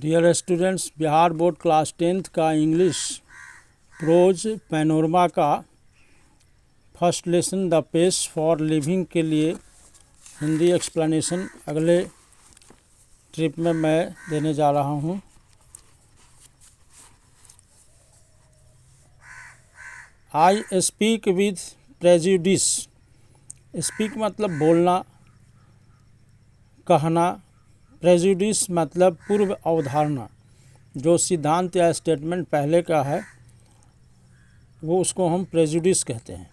Dear students, Bihar board class 10th का English prose Panorama का first lesson the pace for living के लिए Hindi explanation अगले ट्रिप में मैं देने जा रहा हूँ। I speak with prejudice. Speak मतलब बोलना, कहना। प्रेजुडिस मतलब पूर्व अवधारणा। जो सिद्धांत या स्टेटमेंट पहले का है वो उसको हम प्रेजुडिस कहते हैं।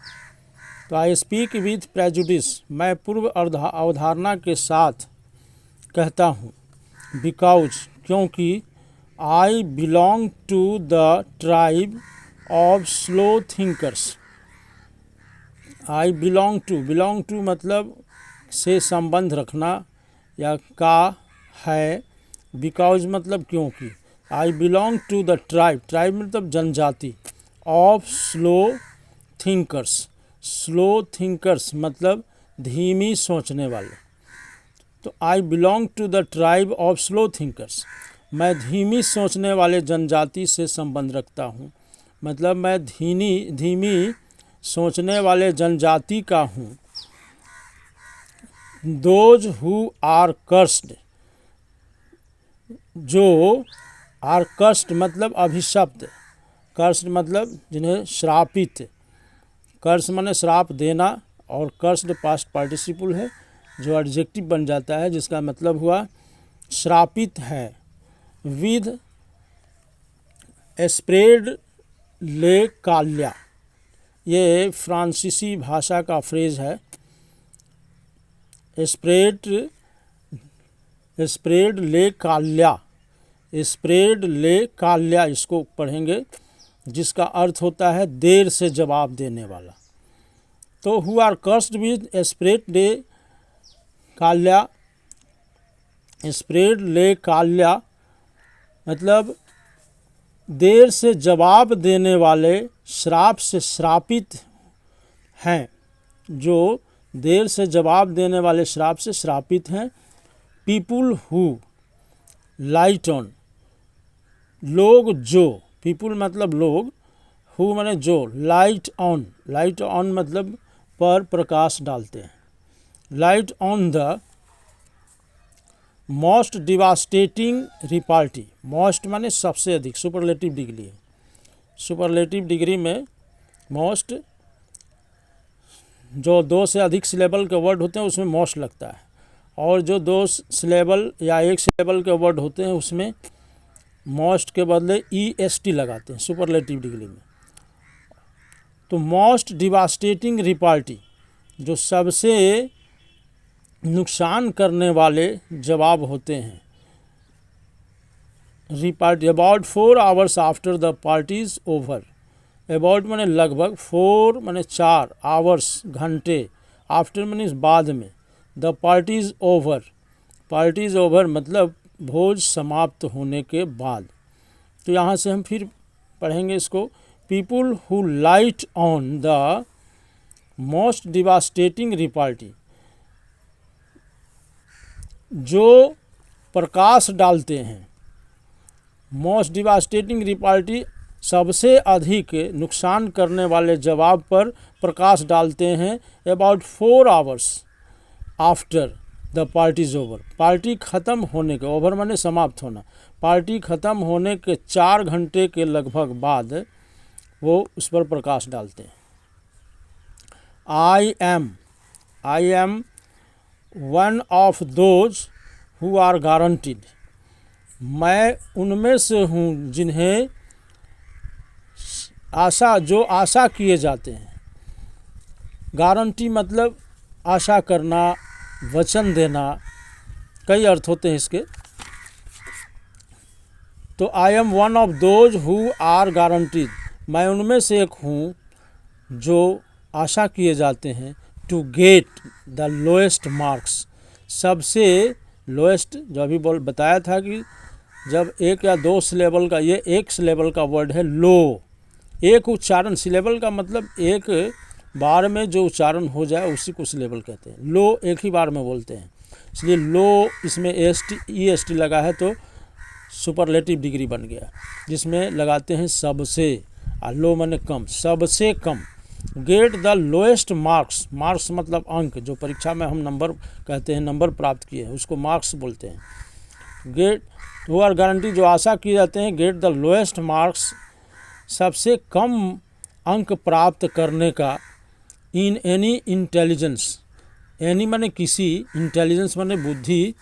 तो आई स्पीक विथ प्रेजुडिस, मैं पूर्व अवधारणा के साथ कहता हूँ। बिकॉज, क्योंकि I belong to the tribe of slow thinkers. I belong to मतलब से संबंध रखना या का है। बिकॉज मतलब क्योंकि। I belong to the tribe मतलब जनजाति ऑफ स्लो थिंकर्स मतलब धीमी सोचने वाले। तो I belong to the tribe of slow thinkers, मैं धीमी सोचने वाले जनजाति से संबंध रखता हूँ। मतलब मैं धीमी सोचने वाले जनजाति का हूँ। दोज हु आर कर्स्ड, जो आर कर्स्ड मतलब अभिशप्त। कर्स्ड मतलब जिन्हें श्रापित। कर्स माने श्राप देना और कर्स्ड पास्ट पार्टिसिपल है जो एडजेक्टिव बन जाता है, जिसका मतलब हुआ श्रापित है। विद स्प्रेड ले काल्या, ये फ्रांसीसी भाषा का फ्रेज है। स्प्रेड ले काल्या इसको पढ़ेंगे, जिसका अर्थ होता है देर से जवाब देने वाला। तो who are cursed with spread ले काल्या मतलब देर से जवाब देने वाले श्राप से श्रापित हैं। जो देर से जवाब देने वाले श्राप से श्रापित हैं। पीपुल हु लाइट ऑन, लोग जो। पीपुल मतलब लोग, हु माने जो। लाइट ऑन मतलब पर प्रकाश डालते हैं। Light on the most devastating repartee. Most माने सबसे अधिक, सुपरलेटिव डिग्री है। सुपरलेटिव डिग्री में मोस्ट, जो 2 से अधिक सिलेबल के वर्ड होते हैं उसमें मोस्ट लगता है, और जो 2 सिलेबल या 1 सिलेबल के वर्ड होते हैं उसमें मोस्ट के बदले EST लगाते हैं सुपरलेटिव डिग्री में। तो मोस्ट डिवास्टेटिंग रिपार्टी, जो सबसे नुकसान करने वाले जवाब होते हैं। Repartee about 4 hours after the party is over. About माने लगभग, 4 माने 4, आवर्स घंटे, आफ्टर माने बाद में, द पार्टी इज ओवर मतलब भोज समाप्त होने के बाद। तो यहाँ से हम फिर पढ़ेंगे इसको। People who light on the most devastating repartee, जो प्रकाश डालते हैं। मोस्ट डिवास्टेटिंग रिपार्टी सबसे अधिक नुकसान करने वाले जवाब पर प्रकाश डालते हैं। About 4 hours after the party is over, party ख़त्म होने के, ओवर माने समाप्त होना, पार्टी ख़त्म होने के 4 घंटे के लगभग बाद वो उस पर प्रकाश डालते हैं। I am one of those who are guaranteed, मैं उनमें से हूँ जिन्हें जो आशा किए जाते हैं। गारंटी मतलब आशा करना, वचन देना, कई अर्थ होते हैं इसके। तो I am one of those who are guaranteed, मैं उनमें से एक हूँ जो आशा किए जाते हैं। To get the lowest marks, सबसे लोएस्ट, जो अभी बताया था कि जब 1 या 2 सिलेबल का, ये 1 सिलेबल का वर्ड है लो। एक उच्चारण, सिलेबल का मतलब एक बार में जो उच्चारण हो जाए उसी को सिलेबल कहते हैं। लो एक ही बार में बोलते हैं, इसलिए लो इसमें EST लगा है तो सुपरलेटिव डिग्री बन गया, जिसमें लगाते हैं सबसे, लो माने कम, सबसे कम। Get the lowest marks, marks मतलब अंक, जो परीक्षा में हम नंबर कहते हैं, नंबर प्राप्त किए हैं उसको मार्क्स बोलते हैं। गेट वो आर गारंटी, जो आशा किए जाते हैं, गेट द लोएस्ट मार्क्स, सबसे कम अंक प्राप्त करने का, इन एनी इंटेलिजेंस, एनी माने किसी, इंटेलिजेंस माने बुद्धि,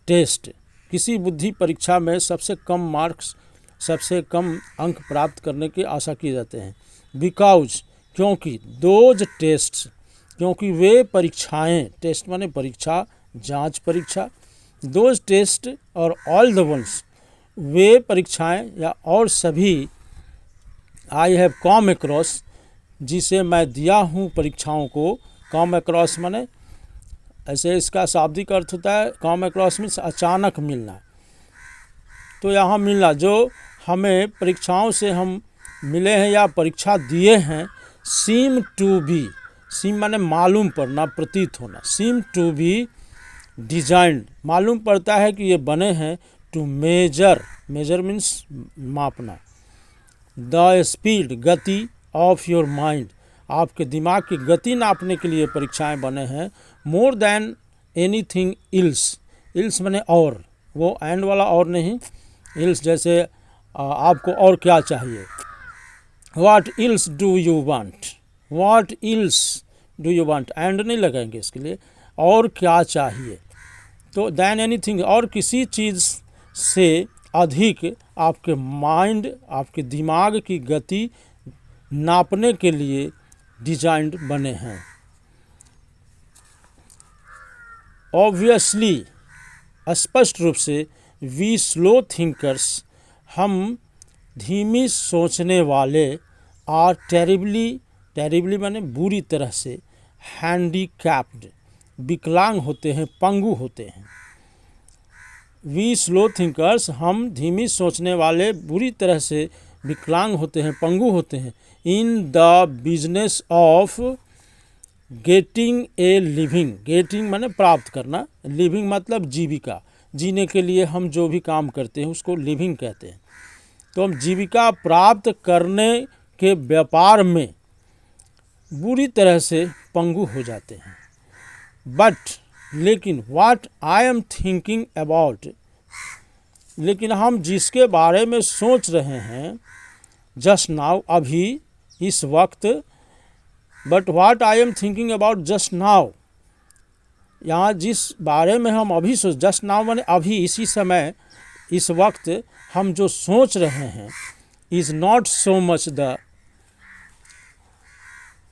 टेस्ट किसी बुद्धि परीक्षा में सबसे कम मार्क्स, सबसे कम अंक प्राप्त करने की आशा किए जाते हैं। बिकॉज क्योंकि, दोज टेस्ट क्योंकि वे परीक्षाएं, टेस्ट माने परीक्षा, जांच परीक्षा, दोज टेस्ट और ऑल द वंस, वे परीक्षाएं या और सभी, आई हैव कम अक्रॉस, जिसे मैं दिया हूँ परीक्षाओं को, कम अक्रॉस माने ऐसे इसका शाब्दिक अर्थ होता है, कम अक्रॉस मीन्स अचानक मिलना। तो यहाँ मिलना, जो हमें परीक्षाओं से हम मिले हैं या परीक्षा दिए हैं, सीम टू बी, सीम माने मालूम पड़ना, प्रतीत होना, सीम टू बी डिजाइंड, मालूम पड़ता है कि ये बने हैं, टू मेजर, मेजर मीन्स मापना, द स्पीड, गति, ऑफ योर माइंड, आपके दिमाग की गति नापने के लिए परीक्षाएं बने हैं। More than anything ills, ills माने और, वो एंड वाला और नहीं, इल्स जैसे आपको और क्या चाहिए, what ills do you want, what ills do you want, and नहीं लगाएंगे इसके लिए, और क्या चाहिए। तो देन एनीथिंग, और किसी चीज़ से अधिक आपके माइंड, आपके दिमाग की गति नापने के लिए डिजाइंड बने हैं। ऑब्वियसली, स्पष्ट रूप से, वी स्लो थिंकर्स, हम धीमी सोचने वाले, आर टेरिबली, टेरिबली माने बुरी तरह से, हैंडीकैप्ड, विकलांग होते हैं, पंगु होते हैं। वी स्लो थिंकर्स, हम धीमी सोचने वाले बुरी तरह से विकलांग होते हैं, पंगु होते हैं, in the business of getting a living, getting माने प्राप्त करना, लिविंग मतलब जीविका, जीने के लिए हम जो भी काम करते हैं उसको लिविंग कहते हैं। तो हम जीविका प्राप्त करने के व्यापार में बुरी तरह से पंगु हो जाते हैं। बट लेकिन, what I am thinking about, लेकिन हम जिसके बारे में सोच रहे हैं, जस्ट नाउ, अभी, इस वक्त, but what I am thinking about just now, यहाँ जिस बारे में हम अभी सोच, जस्ट नाउ माने अभी, इसी समय, इस वक्त हम जो सोच रहे हैं, is not so much the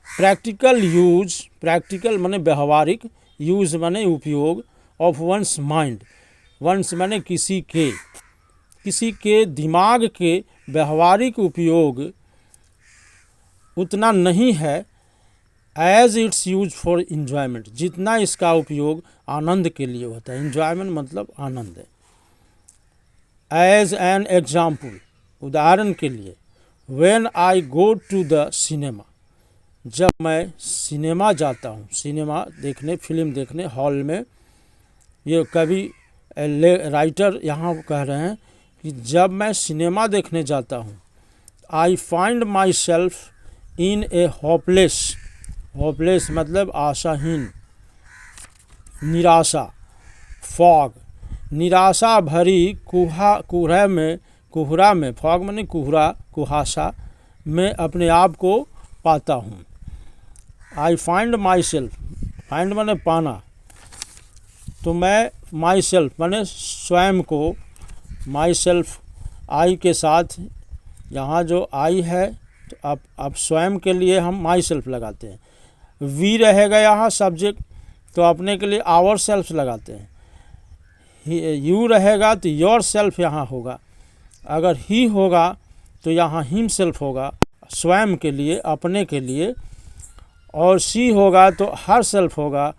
practical use, practical माने व्यवहारिक, यूज माने उपयोग, ऑफ वंस माइंड, वंस माने किसी के दिमाग के व्यवहारिक उपयोग उतना नहीं है, as its use for enjoyment, जितना इसका उपयोग आनंद के लिए होता है। इंजॉयमेंट मतलब आनंद है। एज एन एग्जाम्पल, उदाहरण के लिए, when I go to the cinema, जब मैं सिनेमा जाता हूँ, सिनेमा देखने, फिल्म देखने हॉल में, ये कवि राइटर यहाँ कह रहे हैं कि जब मैं सिनेमा देखने जाता हूँ, I find my self in A hopeless, hopeless मतलब आशाहीन, निराशा, फॉग, निराशा भरी कोहरा में, फॉग माने कोहरा, कुहासा में अपने आप को पाता हूँ। I find my self, find माने पाना, तो मैं माई सेल्फ माने स्वयं को, माई सेल्फ आई के साथ, यहाँ जो आई है तो अब स्वयं के लिए हम माई सेल्फ लगाते हैं। वी रहेगा यहाँ सब्जेक्ट, तो अपने के लिए आवर सेल्फ लगाते हैं। यू रहेगा तो योर सेल्फ यहाँ होगा, अगर ही होगा तो यहाँ हिम सेल्फ होगा, स्वयं के लिए, अपने के लिए, और सी होगा तो हर सेल्फ होगा,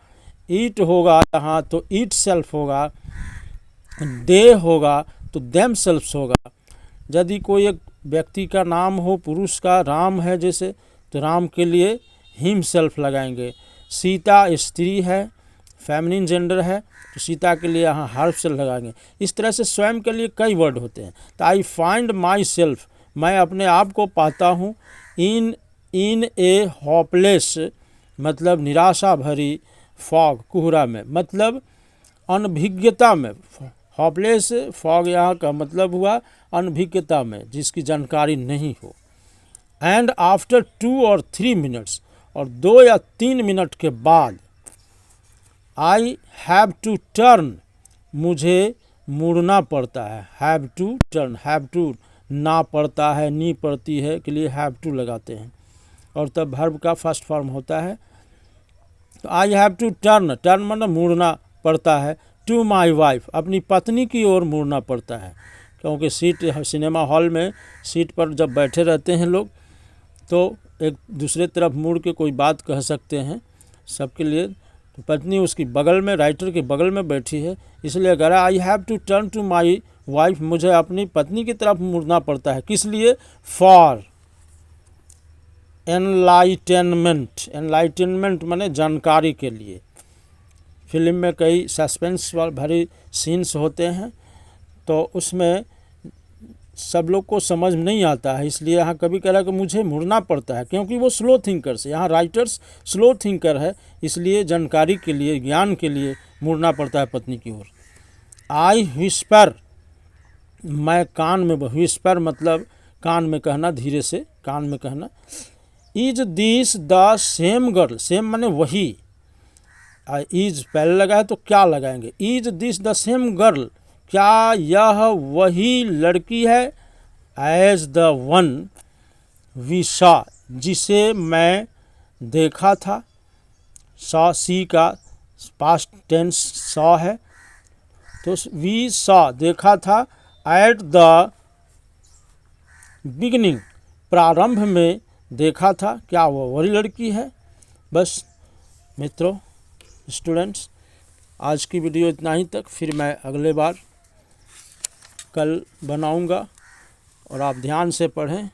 ईट होगा यहाँ तो ईट सेल्फ होगा, दे होगा तो देम सेल्फ होगा। यदि कोई एक व्यक्ति का नाम हो, पुरुष का, राम है जैसे, तो राम के लिए हिम सेल्फ लगाएंगे। सीता स्त्री है, फेमिनिन जेंडर है तो सीता के लिए यहाँ हर्फ से लगाएंगे। इस तरह से स्वयं के लिए कई वर्ड होते हैं। तो आई फाइंड माई सेल्फ, मैं अपने आप को पाता हूँ, इन ए होपलेस मतलब निराशा भरी, फॉग कोहरा में मतलब अनभिज्ञता में। होपलेस फॉग यहाँ का मतलब हुआ अनभिज्ञता में, जिसकी जानकारी नहीं हो। एंड आफ्टर 2 or 3 minutes, और 2 या 3 मिनट के बाद आई हैव टू टर्न, मुझे मुड़ना पड़ता है। Have to turn, have to ना पड़ता है, नी पड़ती है के लिए हैव टू लगाते हैं और तब वर्ब का फर्स्ट फॉर्म होता है। तो I have to turn, turn मतलब मुड़ना पड़ता है, टू माई वाइफ, अपनी पत्नी की ओर मुड़ना पड़ता है। क्योंकि सिनेमा हॉल में सीट पर जब बैठे रहते हैं लोग तो एक दूसरे तरफ मुड़ के कोई बात कह सकते हैं सबके लिए। तो पत्नी उसकी बगल में, राइटर के बगल में बैठी है, इसलिए अगर I have to turn to my wife, मुझे अपनी पत्नी की तरफ मुड़ना पड़ता है। किस लिए? फॉर एनलाइटनमेंट, एनलाइटनमेंट माने जानकारी के लिए। फिल्म में कई सस्पेंस भरी सीन्स होते हैं तो उसमें सब लोग को समझ नहीं आता है, इसलिए यहाँ कभी कह रहा है कि मुझे मुड़ना पड़ता है, क्योंकि वो स्लो थिंकर्स, यहाँ राइटर्स स्लो थिंकर है, इसलिए जानकारी के लिए, ज्ञान के लिए मुड़ना पड़ता है पत्नी की ओर। आई व्हिस्पर, मैं कान में, व्हिस्पर मतलब कान में कहना, धीरे से कान में कहना। Is this the same girl, same माने वही, इज पहले लगाए तो क्या लगाएंगे? Is this the same girl, क्या यह वही लड़की है? As the one we saw, जिसे मैं देखा था। सॉ, सी का पास्ट टेंस सॉ है, तो वी सॉ देखा था। एट द बिगिनिंग, प्रारंभ में देखा था, क्या वह वही लड़की है? बस मित्रों, स्टूडेंट्स, आज की वीडियो इतना ही तक, फिर मैं अगले बार कल बनाऊंगा और आप ध्यान से पढ़ें।